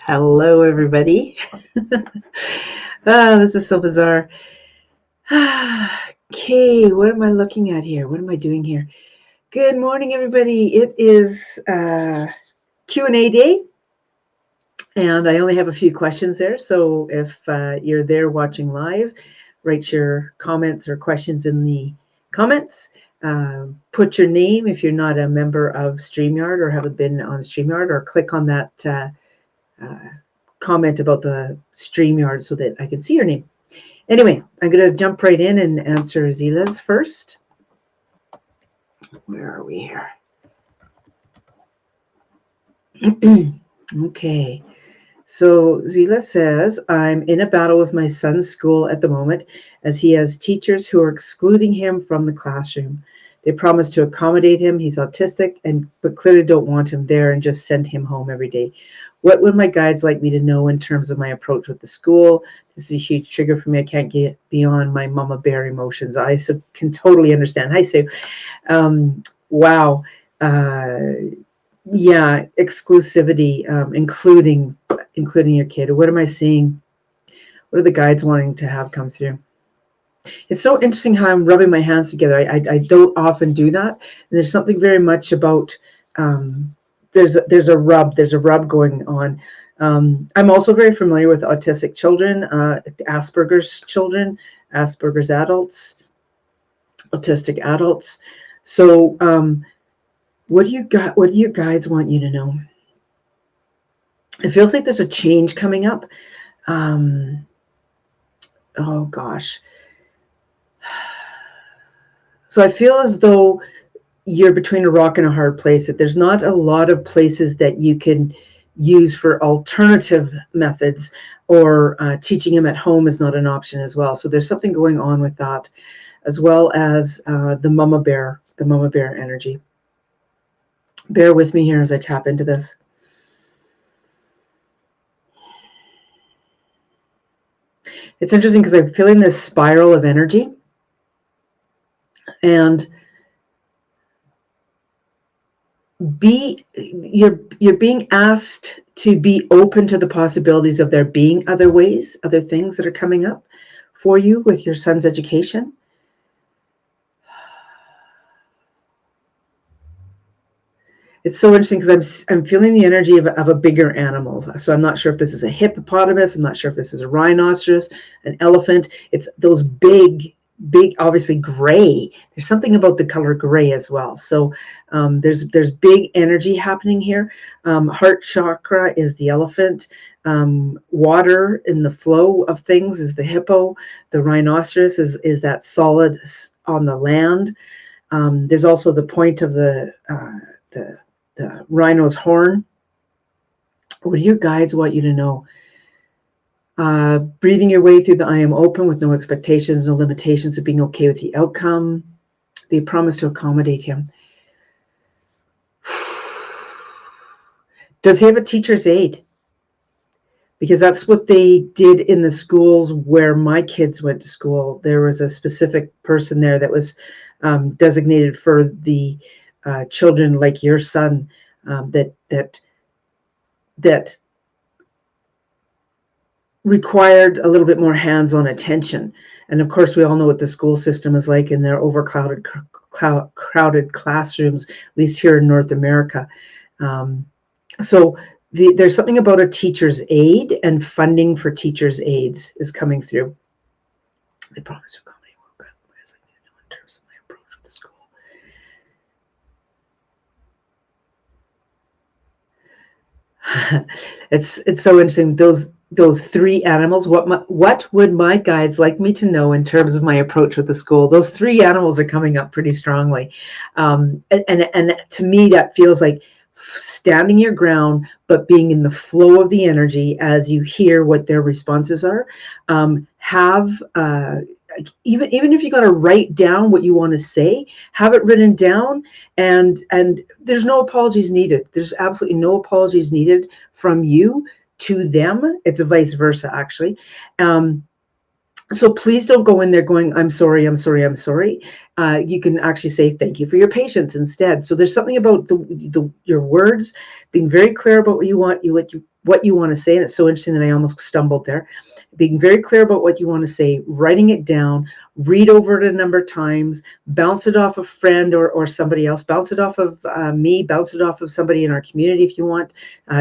Hello, everybody. This is so bizarre. Okay, what am I looking at here? What am I doing here? Good morning, everybody. It is Q&A day, and I only have a few questions there. So if you're there watching live, write your comments or questions in the comments. Put your name if you're not a member of StreamYard or haven't been on StreamYard, or click on that comment about the StreamYard so that I can see your name. Anyway, I'm going to jump right in and answer Zila's first. Where are we here? Okay. So Zila says, I'm in a battle with my son's school at the moment as he has teachers who are excluding him from the classroom. They promise to accommodate him. He's autistic, but clearly don't want him there and just send him home every day. What would my guides like me to know in terms of my approach with the school? This is a huge trigger for me. I can't get beyond my mama bear emotions. I can totally understand. Hi, Sue. Wow. Yeah, exclusivity, including your kid. What am I seeing? What are the guides wanting to have come through? It's so interesting how I'm rubbing my hands together. I don't often do that. And there's something very much about there's a rub going on. I'm also very familiar with autistic children, Asperger's children, Asperger's adults, autistic adults. So what do your guides want you to know? It feels like there's a change coming up. Oh gosh. So I feel as though you're between a rock and a hard place, that there's not a lot of places that you can use for alternative methods, or teaching him at home is not an option as well. So there's something going on with that, as well as the mama bear energy. Bear with me here as I tap into this. It's interesting because I'm feeling this spiral of energy, and you're being asked to be open to the possibilities of there being other ways, other things that are coming up for you with your son's education. It's so interesting because I'm feeling the energy of a bigger animal. So I'm not sure if this is a hippopotamus. I'm not sure if this is a rhinoceros, an elephant. It's those big, obviously gray. There's something about the color gray as well. So there's big energy happening here. Heart chakra is the elephant. Water in the flow of things is the hippo. The rhinoceros is that solid on the land. There's also the point of the rhino's horn. What do your guides want you to know? Breathing your way through the I am open with no expectations, no limitations, of being okay with the outcome. They promise to accommodate him. Does he have a teacher's aide? Because that's what they did in the schools where my kids went to school. There was a specific person there that was designated for the children like your son, that required a little bit more hands-on attention. And of course, we all know what the school system is like in their overcrowded classrooms, at least here in North America. So there's something about a teacher's aide, and funding for teacher's aides is coming through. They promise to accommodate in terms of my approach with the school. It's so interesting. Those three animals. What would my guides like me to know in terms of my approach with the school? Those three animals are coming up pretty strongly, and to me that feels like standing your ground, but being in the flow of the energy as you hear what their responses are. Even if you got to write down what you want to say, have it written down, and there's no apologies needed. There's absolutely no apologies needed from you to them. It's a vice versa, actually. So please don't go in there going, I'm sorry, I'm sorry, I'm sorry. You can actually say thank you for your patience instead. So there's something about your words, being very clear about what you want to say. And it's so interesting that I almost stumbled there. Being very clear about what you want to say, writing it down, read over it a number of times, bounce it off a friend or somebody else, bounce it off of me, bounce it off of somebody in our community if you want.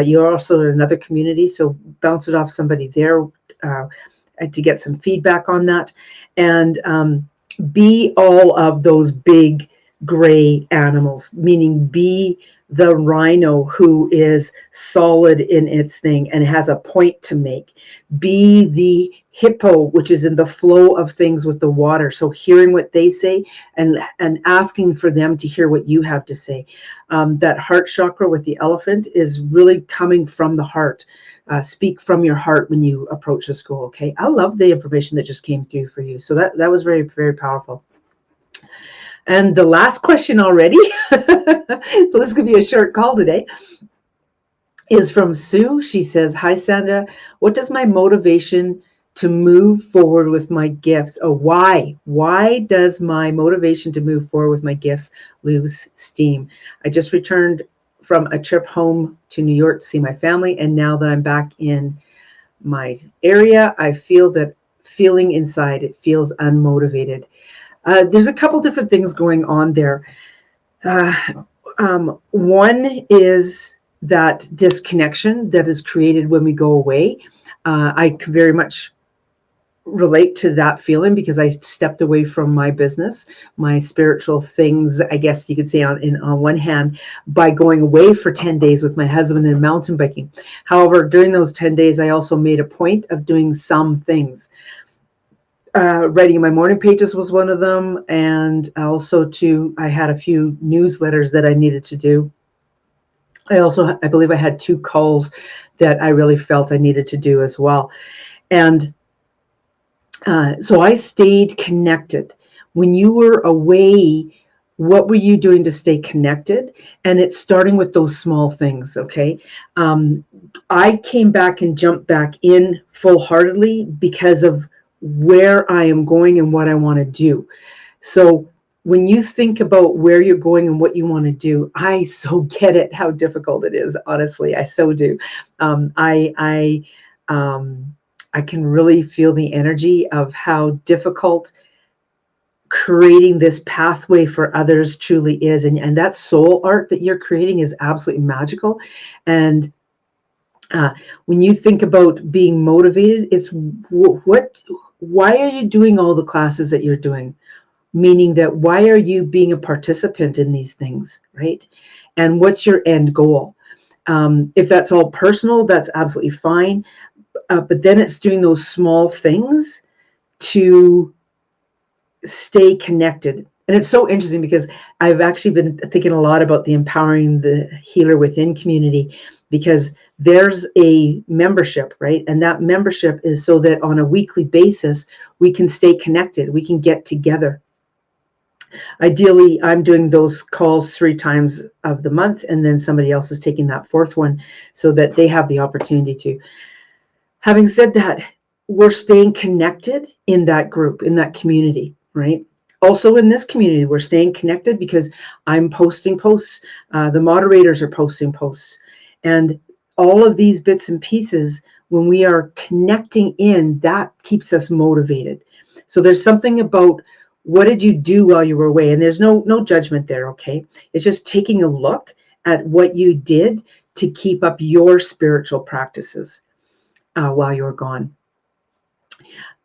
You're also in another community, so bounce it off somebody there. To get some feedback on that, and be all of those big gray animals, meaning be the rhino who is solid in its thing and has a point to make. Be the hippo, which is in the flow of things with the water. So hearing what they say and asking for them to hear what you have to say. That heart chakra with the elephant is really coming from the heart. Speak from your heart when you approach a school. Okay, I love the information that just came through for you. So that was very, very powerful. And the last question already, so this could be a short call today, is from Sue. She says, hi, Sandra. What does my motivation to move forward with my gifts? Oh, why? Why does my motivation to move forward with my gifts lose steam? I just returned from a trip home to New York to see my family. And now that I'm back in my area, I feel that feeling inside, it feels unmotivated. There's a couple different things going on there. One is that disconnection that is created when we go away. I can very much relate to that feeling because I stepped away from my business, my spiritual things, I guess you could say on one hand, by going away for 10 days with my husband and mountain biking. However, during those 10 days, I also made a point of doing some things. Writing my morning pages was one of them. And also I had a few newsletters that I needed to do. I believe I had 2 calls that I really felt I needed to do as well. And so I stayed connected. When you were away, what were you doing to stay connected? And it's starting with those small things, okay? I came back and jumped back in full-heartedly because of where I am going and what I want to do. So when you think about where you're going and what you want to do, I so get it, how difficult it is. Honestly, I so do. I can really feel the energy of how difficult creating this pathway for others truly is. And that soul art that you're creating is absolutely magical. And when you think about being motivated, it's why are you doing all the classes that you're doing? Meaning that why are you being a participant in these things, right? And what's your end goal? If that's all personal, that's absolutely fine. But then it's doing those small things to stay connected. And it's so interesting because I've actually been thinking a lot about the Empowering the Healer Within community, because there's a membership, right? And that membership is so that on a weekly basis, we can stay connected. We can get together. Ideally, I'm doing those calls 3 times of the month, and then somebody else is taking that 4th one so that they have the opportunity to. Having said that, we're staying connected in that group, in that community, right? Also in this community, we're staying connected because I'm posting posts. The moderators are posting posts. And all of these bits and pieces, when we are connecting in, that keeps us motivated. So there's something about what did you do while you were away? And there's no judgment there, okay? It's just taking a look at what you did to keep up your spiritual practices while you were gone.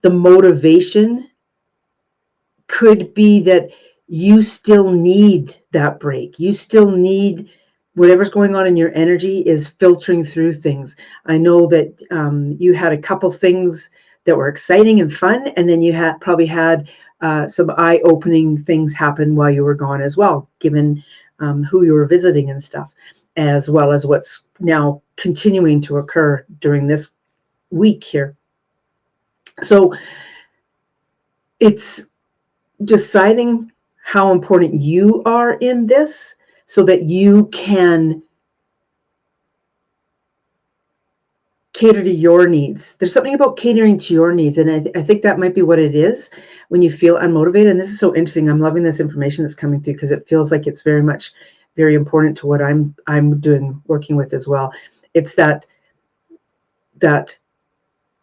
The motivation could be that you still need that break. You still need whatever's going on in your energy is filtering through things. I know that you had a couple things that were exciting and fun, and then you probably had some eye-opening things happen while you were gone as well, given who you were visiting and stuff, as well as what's now continuing to occur during this week here. So it's deciding how important you are in this so that you can cater to your needs. There's something about catering to your needs, and I think that might be what it is when you feel unmotivated. And this is so interesting. I'm loving this information that's coming through because it feels like it's very important to what I'm doing, working with as well. It's that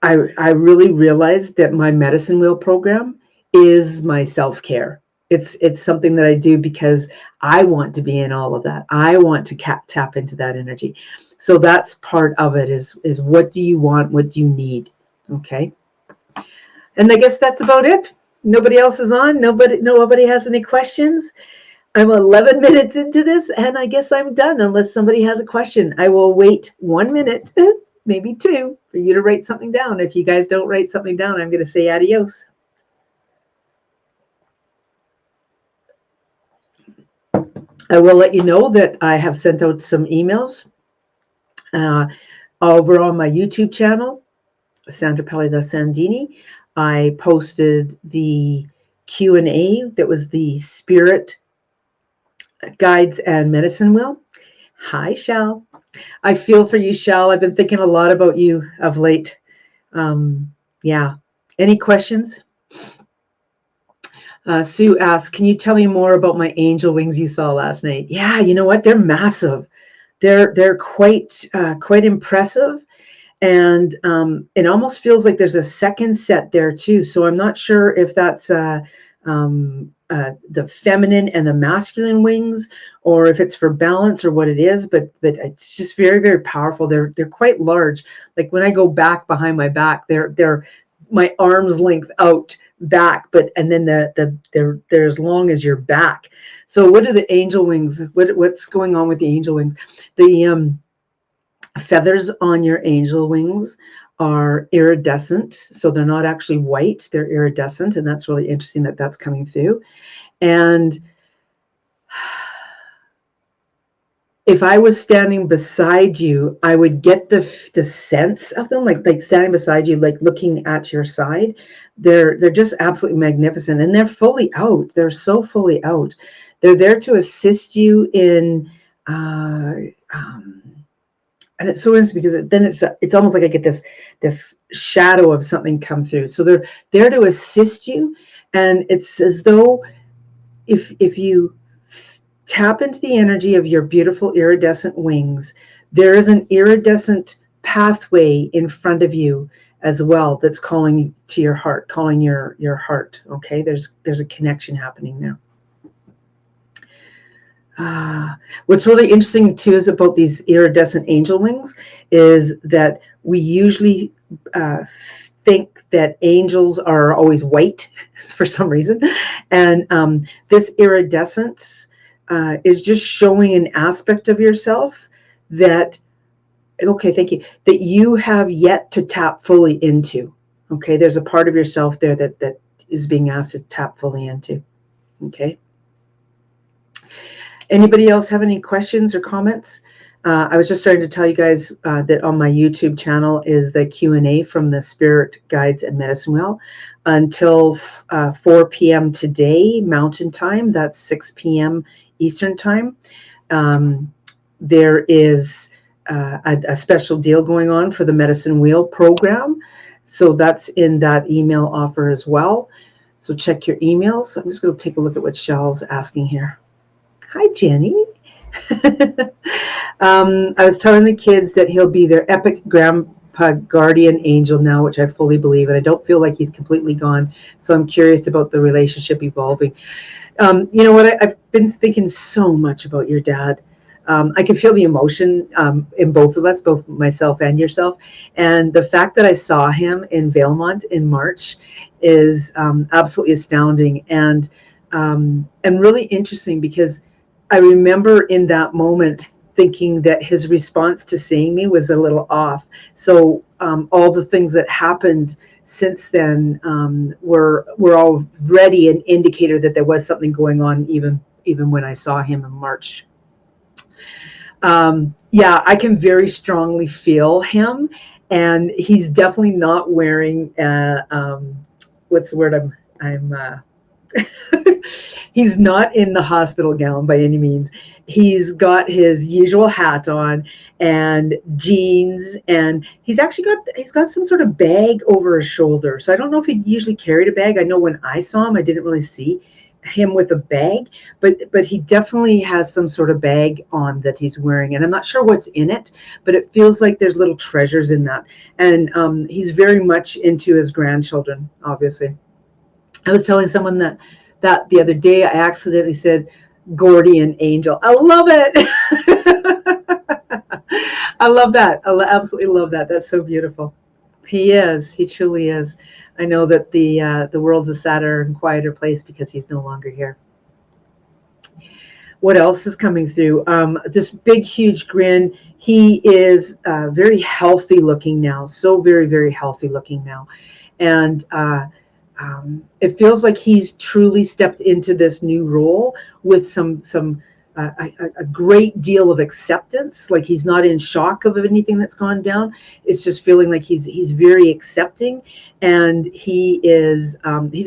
I really realized that my medicine wheel program is my self-care. It's something that I do because I want to be in all of that. I want to tap into that energy. So that's part of it is what do you want? What do you need? Okay. And I guess that's about it. Nobody else is on. Nobody has any questions. I'm 11 minutes into this, and I guess I'm done unless somebody has a question. I will wait 1 minute, maybe 2, for you to write something down. If you guys don't write something down, I'm going to say adios. I will let you know that I have sent out some emails over on my YouTube channel, Sandra Pelli da Sandini. I posted the Q&A that was the Spirit Guides and Medicine Wheel. Hi, Shal. I feel for you, Shal. I've been thinking a lot about you of late. Yeah. Any questions? Sue asks, can you tell me more about my angel wings you saw last night? Yeah, you know what? They're massive. They're quite impressive. And it almost feels like there's a second set there too. So I'm not sure if that's the feminine and the masculine wings, or if it's for balance or what it is. But it's just very, very powerful. They're quite large. Like when I go back behind my back, they're my arm's length out back, and then they're as long as your back. So what are the angel wings? What's going on with the angel wings? The feathers on your angel wings are iridescent, so they're not actually white, they're iridescent, and that's really interesting that that's coming through. And if I was standing beside you, I would get the sense of them, like standing beside you, like looking at your side. They're just absolutely magnificent, and they're fully out. They're so fully out. They're there to assist you in and it's so interesting because then it's almost like I get this shadow of something come through. So they're there to assist you, and it's as though if you tap into the energy of your beautiful iridescent wings, there is an iridescent pathway in front of you as well that's calling to your heart, calling your heart. Okay, there's a connection happening now. What's really interesting too is about these iridescent angel wings is that we usually think that angels are always white for some reason, and this iridescence is just showing an aspect of yourself that, okay, thank you, that you have yet to tap fully into. Okay, there's a part of yourself there that is being asked to tap fully into. Okay. Anybody else have any questions or comments? I was just starting to tell you guys that on my YouTube channel is the Q&A from the Spirit Guides and Medicine Wheel until 4 p.m. today, Mountain Time. That's 6 p.m. Eastern Time. There is a special deal going on for the Medicine Wheel program. So that's in that email offer as well. So check your emails. I'm just going to take a look at what Shal's asking here. Hi, Jenny. I was telling the kids that he'll be their epic grandpa guardian angel now, which I fully believe, and I don't feel like he's completely gone. So I'm curious about the relationship evolving. You know what? I've been thinking so much about your dad. I can feel the emotion in both of us, both myself and yourself. And the fact that I saw him in Valemont in March is absolutely astounding and really interesting because I remember in that moment thinking that his response to seeing me was a little off. So all the things that happened since then were already an indicator that there was something going on even when I saw him in March. Yeah, I can very strongly feel him, and he's definitely not wearing what's the word I'm He's not in the hospital gown by any means. He's got his usual hat on and jeans, and he's got some sort of bag over his shoulder. So I don't know if he usually carried a bag. I know when I saw him, I didn't really see him with a bag, but he definitely has some sort of bag on that he's wearing, and I'm not sure what's in it, but it feels like there's little treasures in that. And he's very much into his grandchildren, obviously. I was telling someone that the other day, I accidentally said Gordian angel. I love it. I love that. Absolutely love that. That's so beautiful. He is. He truly is. I know that the world's a sadder and quieter place because he's no longer here. What else is coming through? This big, huge grin. He is very healthy looking now. So very, very healthy looking now. And it feels like he's truly stepped into this new role with a great deal of acceptance. Like he's not in shock of anything that's gone down. It's just feeling like he's very accepting, and he's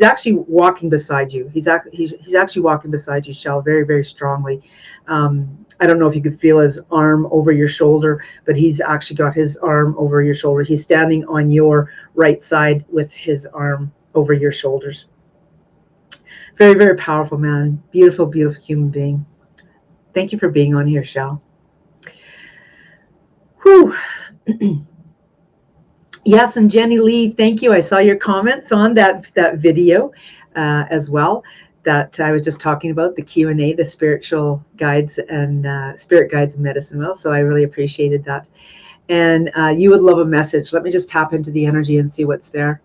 actually walking beside you. He's actually walking beside you, Shell, very, very strongly. I don't know if you could feel his arm over your shoulder, but he's actually got his arm over your shoulder. He's standing on your right side with his arm over your shoulders. Very, very powerful man. Beautiful, beautiful human being. Thank you for being on here, Shell. Whew. Yes, and Jenny Lee, thank you. I saw your comments on that video as well, that I was just talking about, the Q&A, the spiritual guides and spirit guides and medicine wheel. So I really appreciated that. And you would love a message. Let me just tap into the energy and see what's there.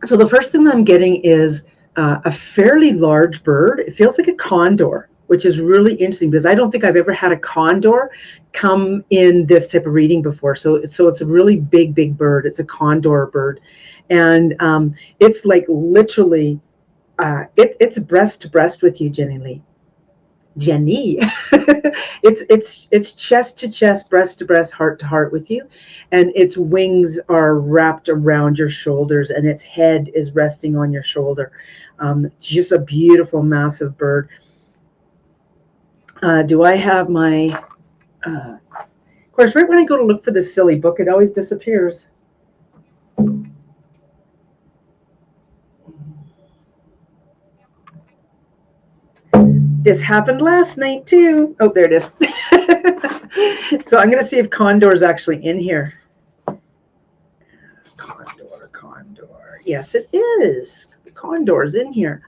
So the first thing that I'm getting is a fairly large bird. It feels like a condor, which is really interesting because I don't think I've ever had a condor come in this type of reading before. So it's a really big, big bird. It's a condor bird. And it's like literally, it's breast to breast with you, Jenny Lee. Jenny. it's chest to chest, breast to breast, heart to heart with you, and its wings are wrapped around your shoulders and its head is resting on your shoulder. It's just a beautiful, massive bird. Do I have my of course, right when I go to look for this silly book, it always disappears. This happened last night too. Oh, there it is. So I'm going to see if Condor is actually in here. Condor. Yes, it is. Condor's in here.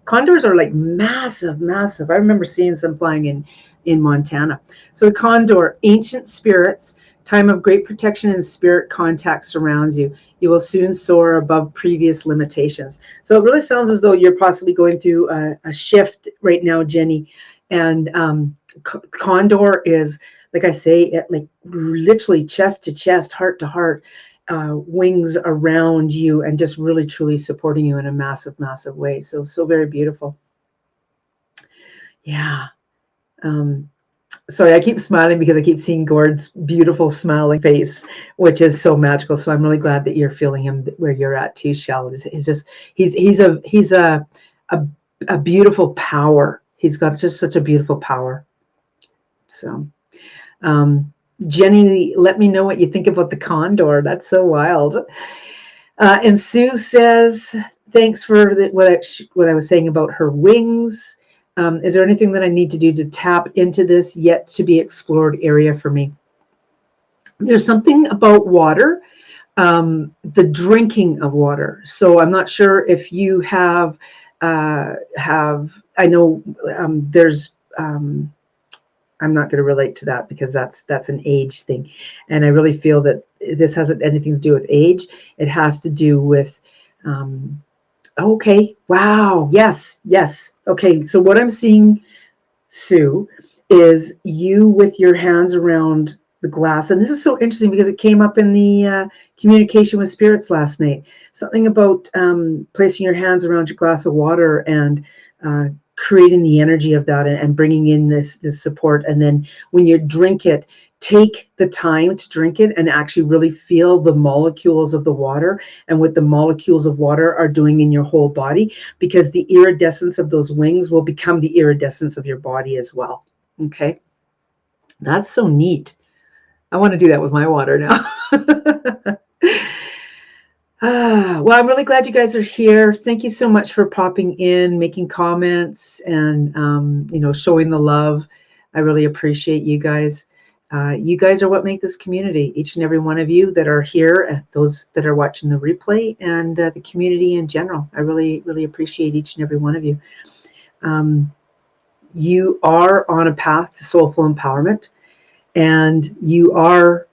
Condors are like massive, massive. I remember seeing some flying in Montana. So the condor, ancient spirits, time of great protection and spirit contact surrounds you. You will soon soar above previous limitations. So it really sounds as though you're possibly going through a shift right now, Jenny. And condor is, like I say, like literally chest to chest, heart to heart, wings around you and just really, truly supporting you in a massive, massive way. So very beautiful. Yeah. Sorry, I keep smiling because I keep seeing Gord's beautiful smiling face, which is so magical. So I'm really glad that you're feeling him where you're at too, Shell. He's a beautiful power. He's got just such a beautiful power. So, Jenny, let me know what you think about the condor. That's so wild. And Sue says, thanks for what I was saying about her wings. Is there anything that I need to do to tap into this yet to be explored area for me? There's something about water, the drinking of water. So I'm not sure if you have, I know there's, I'm not going to relate to that because that's an age thing. And I really feel that this hasn't anything to do with age. It has to do with, okay, wow, yes. Okay, so what I'm seeing, Sue, is you with your hands around the glass. And this is so interesting because it came up in the communication with spirits last night. Something about placing your hands around your glass of water and creating the energy of that and bringing in this support. And then when you drink it, take the time to drink it and actually really feel the molecules of the water and what the molecules of water are doing in your whole body, because the iridescence of those wings will become the iridescence of your body as well. Okay, that's so neat. I want to do that with my water now. Well, I'm really glad you guys are here. Thank you so much for popping in, making comments, and showing the love. I really appreciate you guys. You guys are what make this community. Each and every one of you that are here, those that are watching the replay, and the community in general. I really, really appreciate each and every one of you. You are on a path to soulful empowerment, and you are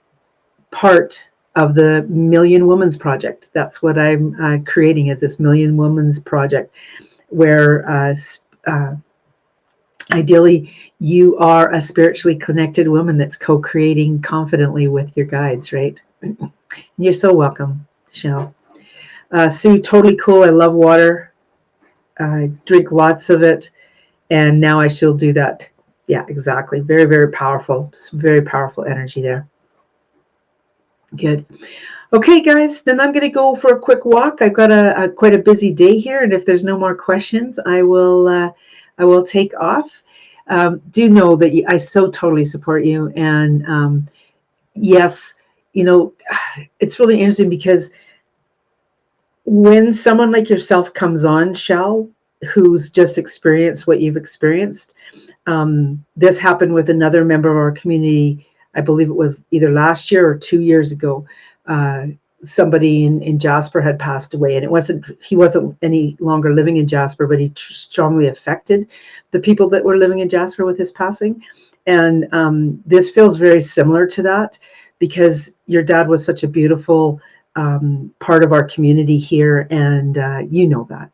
part of the Million Women's Project. That's what I'm creating, is this Million Women's Project, where ideally you are a spiritually connected woman that's co-creating confidently with your guides, right? You're so welcome, Shell. Sue, totally cool. I love water. I drink lots of it, and now I shall do that. Yeah, exactly. Very, very powerful. Some very powerful energy there. Good. Okay, guys, then I'm going to go for a quick walk. I've got quite a busy day here, and if there's no more questions, I will take off. Do know that I so totally support you, and yes, it's really interesting because when someone like yourself comes on, Shell, who's just experienced what you've experienced, this happened with another member of our community. I believe it was either last year or 2 years ago. Somebody in Jasper had passed away, and he wasn't any longer living in Jasper, but he strongly affected the people that were living in Jasper with his passing. And this feels very similar to that, because your dad was such a beautiful part of our community here, and you know that.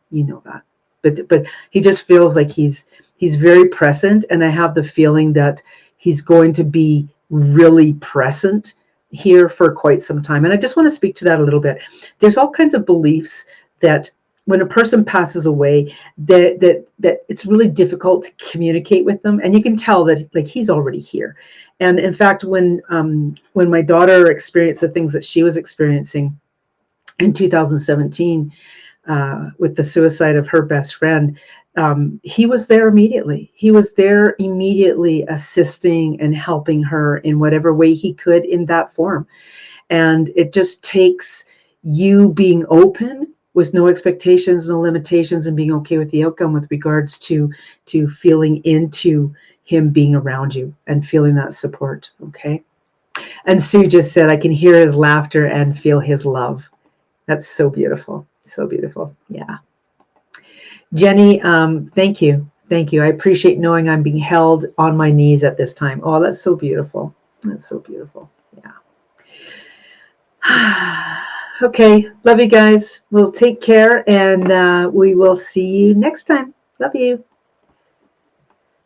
But he just feels like he's very present, and I have the feeling that he's going to be really present here for quite some time. And I just want to speak to that a little bit. There's all kinds of beliefs that when a person passes away, that it's really difficult to communicate with them, and you can tell that like he's already here. And in fact, when my daughter experienced the things that she was experiencing in 2017 with the suicide of her best friend, he was there immediately. He was there immediately, assisting and helping her in whatever way he could in that form. And it just takes you being open with no expectations, no limitations, and being okay with the outcome with regards to feeling into him being around you and feeling that support. Okay. And Sue just said, I can hear his laughter and feel his love. That's so beautiful. So beautiful. Yeah. Jenny, thank you. Thank you. I appreciate knowing I'm being held on my knees at this time. Oh, that's so beautiful. That's so beautiful. Yeah. Okay. Love you guys. We'll take care, and we will see you next time. Love you.